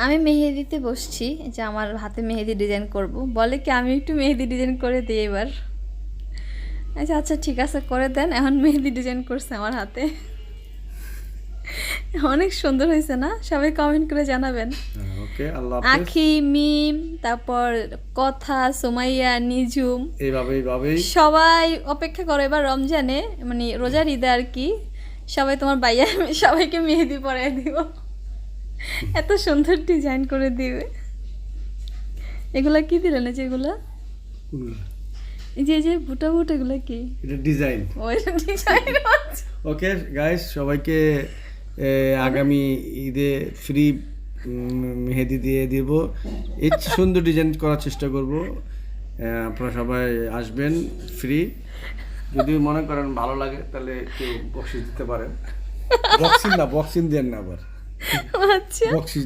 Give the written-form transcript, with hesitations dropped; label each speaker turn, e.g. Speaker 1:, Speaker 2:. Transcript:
Speaker 1: আমি মেহেদিতে বসছি, যে আমার হাতে মেহেদি ডিজাইন করব। বলে কি আমি একটু মেহেদি ডিজাইন করে দিই এবার। আচ্ছা আচ্ছা ঠিক আছে, করে দেন। এখন মেহেদি ডিজাইন করছে আমার হাতে। অনেক সুন্দর হয়েছে না? সবাই কমেন্ট করে জানাবেন।
Speaker 2: ওকে, আল্লাহ হাফেজ।
Speaker 1: আখি, মিম, তারপর কথা, সুমাইয়া, নিঝুম,
Speaker 2: এইভাবেই
Speaker 1: সবাই অপেক্ষা করো এবার রমজানে, মানে রোজার ঈদে আর কি। সবাই তোমার বাইয়া সবাইকে মেহেদি পরাই দিব, এত সুন্দর ডিজাইন করে দিবে। এগুলা কি দিলেন এই যে এগুলা?
Speaker 2: কোনগুলো?
Speaker 1: এই যে বুটা বুট, এগুলা কি?
Speaker 2: এটা ডিজাইন।
Speaker 1: ওই ডিজাইন।
Speaker 2: ওকে গাইস, সবাইকে আগামী ঈদে ফ্রি মেহেদি দিয়ে দিব। এর চেয়ে সুন্দর ডিজাইন করার চেষ্টা করব। আপনারা সবাই আসবেন ফ্রি। যদি মনে করেন ভালো লাগে তাহলে একটু বকশিস দিতে পারেন। বক্সিং দেন না আবার,
Speaker 1: আচ্ছা
Speaker 2: বকশিস